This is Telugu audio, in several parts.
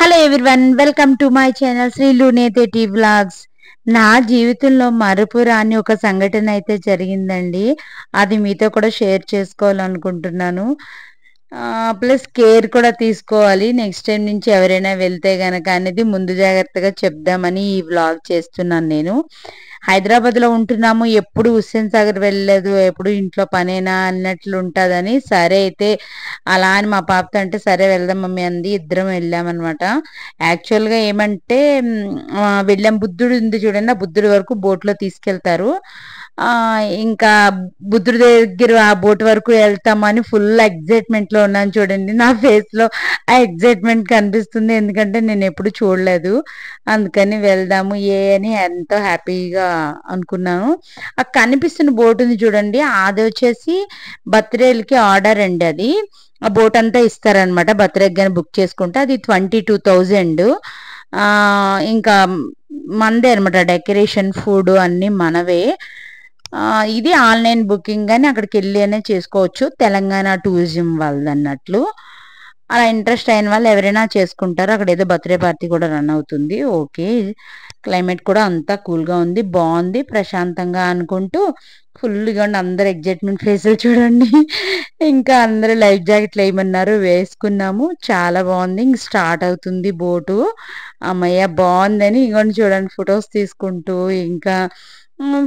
Hello everyone, welcome to my channel Srilu Neteti vlogs. నా జీవితంలో మరపురాని ఒక సంఘటన అయితే జరిగిందండి. అది మీతో కూడా షేర్ చేసుకోవాలనుకుంటున్నాను. ప్లస్ కేర్ కూడా తీసుకోవాలి. నెక్స్ట్ టైం నుంచి ఎవరైనా వెళ్తే గనక అనేది ముందు జాగ్రత్తగా చెప్దామని ఈ వ్లాగ్ చేస్తున్నాను నేను. హైదరాబాద్లో ఉంటున్నాము, ఎప్పుడు హుస్సేన్ సాగర్ వెళ్ళలేదు, ఎప్పుడు ఇంట్లో పనేనా అన్నట్లు ఉంటుందని. సరే అయితే అలా అని మా పాపతో అంటే సరే వెళ్దాం మమ్మీ అంది. ఇద్దరం వెళ్ళామన్నమాట. యాక్చువల్గా ఏమంటే వెళ్ళాం, బుద్ధుడు ఉంది చూడండి, ఆ బుద్ధుడి వరకు బోట్లో తీసుకెళ్తారు. ఇంకా బుద్ధుడి దగ్గర ఆ బోట్ వరకు వెళ్తామని ఫుల్ ఎగ్జైట్మెంట్ లో ఉన్నాను చూడండి. నా ఫేస్ లో ఆ ఎగ్జైట్మెంట్ కనిపిస్తుంది, ఎందుకంటే నేను ఎప్పుడు చూడలేదు. అందుకని వెళ్దాము అని ఎంతో హ్యాపీగా అనుకున్నాను. ఆ కనిపిస్తున్న బోట్ ఉంది చూడండి, అది వచ్చేసి బర్త్డేలకి ఆర్డర్ అండి. అది ఆ బోట్ అంతా ఇస్తారనమాట. బర్త్డే కానీ బుక్ చేసుకుంటే అది 22,000. ఇంకా మనదే అనమాట, డెకరేషన్ ఫుడ్ అన్ని మనవే. ఇది ఆన్లైన్ బుకింగ్ అని అక్కడికి వెళ్ళి అనే చేసుకోవచ్చు, తెలంగాణ టూరిజం వాళ్ళది అన్నట్లు. అలా ఇంట్రెస్ట్ అయిన వాళ్ళు ఎవరైనా చేసుకుంటారు. అక్కడ ఏదో బర్త్డే పార్టీ కూడా రన్ అవుతుంది. ఓకే, క్లైమేట్ కూడా అంతా కూల్గా ఉంది, బాగుంది, ప్రశాంతంగా అనుకుంటూ ఫుల్గా అందరు ఎగ్జైట్మెంట్ ఫేసులు చూడండి. ఇంకా అందరూ లైఫ్ జాకెట్లు వేయమన్నారు, వేసుకున్నాము. చాలా బాగుంది. ఇంక స్టార్ట్ అవుతుంది బోటు. అమ్మయ్య బాగుందని ఇంకొని చూడండి ఫొటోస్ తీసుకుంటూ ఇంకా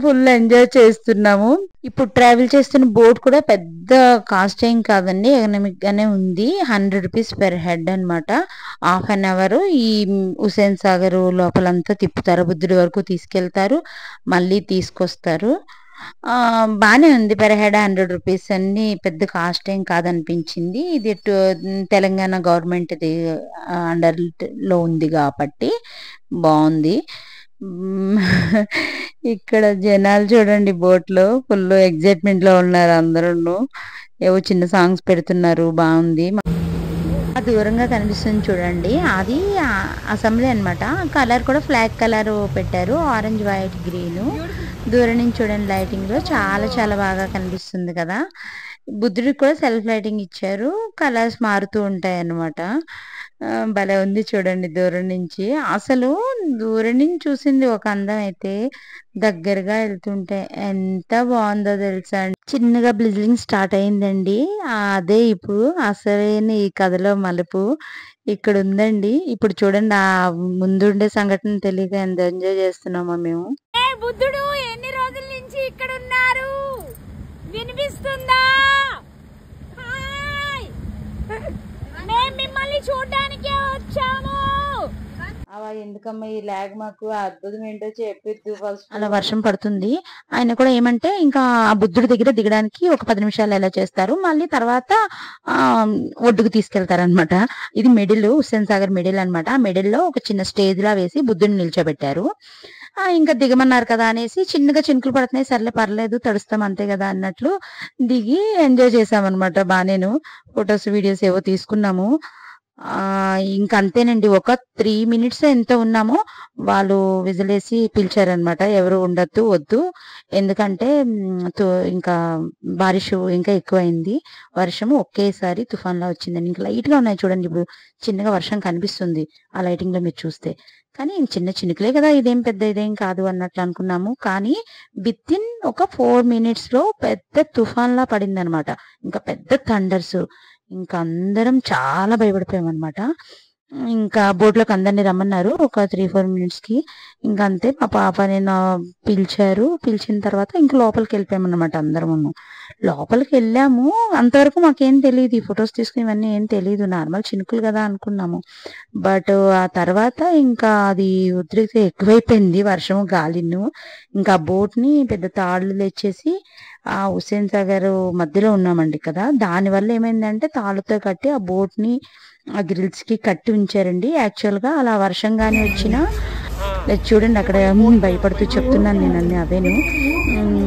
ఫుల్ ఎంజాయ్ చేస్తున్నాము. ఇప్పుడు ట్రావెల్ చేస్తున్న బోట్ కూడా పెద్ద కాస్ట్ ఏం కాదండి, ఎకనామిక్ గానే ఉంది. 100 రూపీస్ పెర్ హెడ్ అనమాట. హాఫ్ అన్ అవర్ ఈ హుస్సేన్ సాగర్ లోపలంతా తిప్పుతారు, బుద్ధుడి వరకు తీసుకెళ్తారు, మళ్ళీ తీసుకొస్తారు. బాగానే ఉంది. పెర్ హెడ్ 100 రూపీస్ అన్ని పెద్ద కాస్ట్ ఏం కాదనిపించింది. ఇది తెలంగాణ గవర్నమెంట్ అండర్ లో ఉంది కాబట్టి బాగుంది. ఇక్కడ జనాలు చూడండి బోట్లో ఫుల్ ఎగ్జైట్మెంట్ లో ఉన్నారు అందరూ. ఏవో చిన్న సాంగ్స్ పెడుతున్నారు, బాగుంది. దూరంగా కనిపిస్తుంది చూడండి, అది అసెంబ్లీ అనమాట. కలర్ కూడా ఫ్లాగ్ కలర్ పెట్టారు, ఆరెంజ్ వైట్ గ్రీన్. దూరం నుంచి చూడండి లైటింగ్ లో చాలా చాలా బాగా కనిపిస్తుంది కదా. బుద్ధుడికి కూడా సెల్ఫ్ లైటింగ్ ఇచ్చారు, కలర్స్ మారుతూ ఉంటాయి అన్నమాట. భలే ఉంది చూడండి దూరం నుంచి. అసలు దూరం నుంచి చూసింది ఒక అందం అయితే, దగ్గరగా వెళ్తుంటే ఎంత బాగుందో తెలుసా. చిన్నగా బ్లిజ్లింగ్ స్టార్ట్ అయిందండి. అదే ఇప్పుడు అసలైన ఈ కథలో మలుపు ఇక్కడ ఉందండి. ఇప్పుడు చూడండి, ఆ ముందుండే సంఘటన తెలియక ఎంత ఎంజాయ్ చేస్తున్నామో మేము. బుద్ధుడు ఎన్ని రోజుల నుంచి ఇక్కడ ఉన్నారు, వినిపిస్తుందా? మేము మిమ్మల్ని చూడడానికే వచ్చాము. ఎందుకమ్మా ఈ లాగ్, మాకు అద్భుతం ఏంటో చెప్పిద్దు. అలా వర్షం పడుతుంది. ఆయన కూడా ఏమంటే ఇంకా ఆ బుద్ధుడి దగ్గర దిగడానికి ఒక 10 నిమిషాలు ఎలా చేస్తారు, మళ్ళీ తర్వాత ఒడ్డుకు తీసుకెళ్తారనమాట. ఇది మిడిల్, హుస్సేన్ సాగర్ మిడిల్ అనమాట. ఆ మిడిల్ లో ఒక చిన్న స్టేజ్ లా వేసి బుద్ధుడిని నిల్చోబెట్టారు. ఇంకా దిగమన్నారు కదా అనేసి చిన్నగా చినుకులు పడుతున్నాయి, సర్లే పర్లేదు తడుస్తాం అంతే కదా అన్నట్లు దిగి ఎంజాయ్ చేసామన్నమాట. బానేను ఫొటోస్ వీడియోస్ ఏవో తీసుకున్నాము. ఇంకంతేనండి, ఒక 3 మినిట్స్ ఎంత ఉన్నామో వాళ్ళు విజిలేసి పిలిచారనమాట. ఎవరు ఉండొద్దు, వద్దు, ఎందుకంటే ఇంకా బారిష్ ఇంకా ఎక్కువైంది. వర్షము ఒకేసారి తుఫాన్లా వచ్చిందండి. ఇంకా లైట్ గా ఉన్నాయి చూడండి, ఇప్పుడు చిన్నగా వర్షం కనిపిస్తుంది ఆ లైటింగ్ లో మీరు చూస్తే. కానీ చిన్న చినుకులే కదా, ఇదేం పెద్ద ఇదేం కాదు అన్నట్లు అనుకున్నాము. కానీ విత్ ఇన్ ఒక 4 మినిట్స్ లో పెద్ద తుఫాన్ లా పడింది అనమాట. ఇంకా పెద్ద థండర్స్. ఇంకా అందరం చాలా భయపడిపోయాం అనమాట. ఇంకా బోట్లోకి అందరినీ రమ్మన్నారు ఒక 3-4 మినిట్స్ కి. ఇంకా అంతే, మా పాప నేను పిలిచారు. పిలిచిన తర్వాత ఇంక లోపలికి వెళ్ళిపోయామన్నమాట. అందరము లోపలికి వెళ్ళాము. అంతవరకు మాకేం తెలియదు, ఈ ఫొటోస్ తీసుకుని ఇవన్నీ ఏం తెలియదు, నార్మల్ చినుకులు కదా అనుకున్నాము. బట్ ఆ తర్వాత ఇంకా అది ఉద్రిక్త ఎక్కువైపోయింది, వర్షము గాలిను. ఇంకా ఆ బోట్ ని పెద్ద తాళ్ళు తెచ్చేసి ఆ హుస్సేన్ సాగర్ మధ్యలో ఉన్నామండి కదా, దానివల్ల ఏమైందంటే తాళ్ళతో కట్టి ఆ బోట్ ని ఆ గ్రిల్స్ కి కట్టి ఉంచారండి. యాక్చువల్ గా అలా వర్షంగానే వచ్చినా చూడండి, అక్కడ భయపడుతూ చెప్తున్నాను నేను అన్ని అవేను.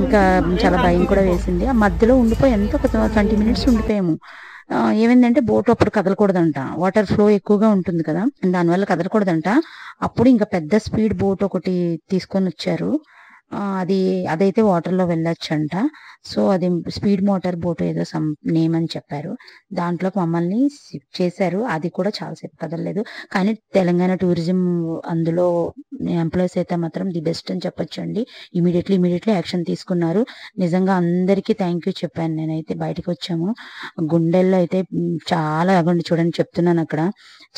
ఇంకా చాలా భయం కూడా వేసింది. ఆ మధ్యలో ఉండిపోయి ఎంత ఒక 20 మినిట్స్ ఉండిపోయాము. ఏమైందంటే బోట్ అప్పుడు కదలకూడదంట, వాటర్ ఫ్లో ఎక్కువగా ఉంటుంది కదా, దానివల్ల కదలకూడదంట. అప్పుడు ఇంకా పెద్ద స్పీడ్ బోట్ ఒకటి తీసుకొని వచ్చారు. అది అదైతే వాటర్‌లో వెళ్ళొచ్చంట. సో, అది స్పీడ్ మోటార్ బోట్ ఏదో నేమ్ అని చెప్పారు. దాంట్లోకి మమ్మల్ని షిఫ్ట్ చేశారు. అది కూడా చాలా సేపు కదలలేదు. కానీ తెలంగాణ టూరిజం అందులో ఎంప్లాయీస్ అయితే మాత్రం ది బెస్ట్ అని చెప్పొచ్చండి. ఇమ్మీడియేట్‌లీ యాక్షన్ తీసుకున్నారు. నిజంగా అందరికీ థ్యాంక్ యూ చెప్పాను నేనైతే. బయటకొచ్చాము. గుండెల్లో అయితే చాలా అగోండి చూడండి చెప్తున్నానక్కడ.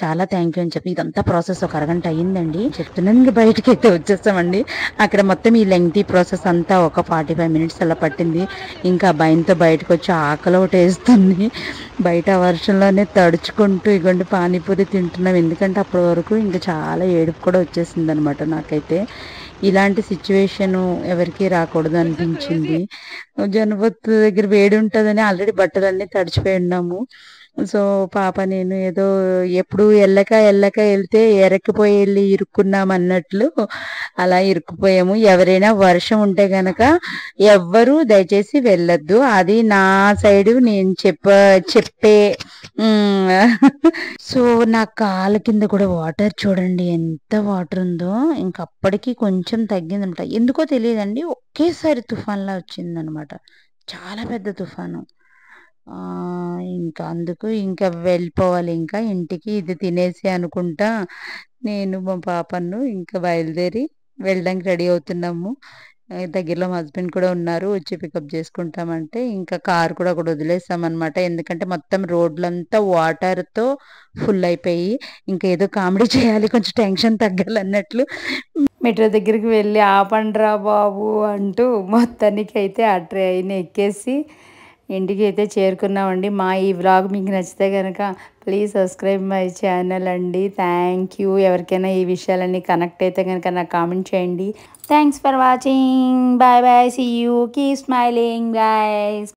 చాలా థ్యాంక్ యూ అని చెప్పి ఇదంతా ప్రాసెస్ ఒక అరగంట అయిందండి. చెప్తున్నాను ఇంక బయటికైతే వచ్చేసామండి. అక్కడ మొత్తం ఈ లెంగ్తీ ప్రాసెస్ అంతా ఒక 45 మినిట్స్ అలా పట్టింది. ఇంకా భయంతో బయటకొచ్చి ఆకలొకటేస్తుంది. బయట వర్షంలోనే తడుచుకుంటూ ఇగోండి పానీపూరి తింటున్నాం. ఎందుకంటే అప్పటి వరకు ఇంకా చాలా ఏడుపు కూడా వచ్చేసిందనమాట నాకైతే. ఇలాంటి సిచ్యువేషను ఎవరికీ రాకూడదు అనిపించింది. జొన్నపొత్తు దగ్గర వేడి ఉంటదని ఆల్రెడీ బట్టలన్నీ తడిచిపోయి ఉన్నాము. సో, పాప నేను ఏదో ఎప్పుడు ఎళ్ళక ఎళ్తే ఎరక్కిపోయి ఎళ్లి ఇరుక్కున్నామన్నట్లు అలా ఇరుక్కుపోయాము. ఎవరైనా వర్షం ఉంటే గనక ఎవ్వరూ దయచేసి వెళ్ళొద్దు. అది నా సైడు నేను చెప్పే సో, నా కాళ్ళ కింద కూడా వాటర్ చూడండి ఎంత వాటర్ ఉందో. ఇంక అప్పటికి కొంచెం తగ్గిందనమాట. ఎందుకో తెలీదండి ఒకేసారి తుఫాన్‌లా వచ్చిందనమాట. చాలా పెద్ద తుఫాను. ఇంకా అందుకు ఇంకా వెళ్ళిపోవాలి ఇంకా ఇంటికి. ఇది తినేసి అనుకుంటా నేను మా పాపను ఇంకా బయలుదేరి వెళ్ళడానికి రెడీ అవుతున్నాము. దగ్గరలో మా హస్బెండ్ కూడా ఉన్నారు. వచ్చి పికప్ చేసుకుంటామంటే ఇంకా కార్ కూడా అక్కడ వదిలేసామనమాట. ఎందుకంటే మొత్తం రోడ్లంతా వాటర్‌తో ఫుల్ అయిపోయి ఇంకా ఏదో కామెడీ చేయాలి కొంచెం టెన్షన్ తగ్గాలన్నట్లు మెట్రో దగ్గరికి వెళ్ళి ఆపండ్రా బాబు అంటూ మొత్తానికైతే ఆ ట్రైన్ ఎక్కేసి ఇంటికి అయితే చేరుకున్నామండి. మా ఈ వ్లాగ్ మీకు నచ్చితే కనుక ప్లీజ్ సబ్స్క్రైబ్ మై ఛానల్ అండి. Thank you. ఎవరికైనా ఈ విషయాలన్నీ కనెక్ట్ అయితే కనుక నాకు కామెంట్ చేయండి. Thanks for watching. Bye bye. See you. Keep smiling. Bye.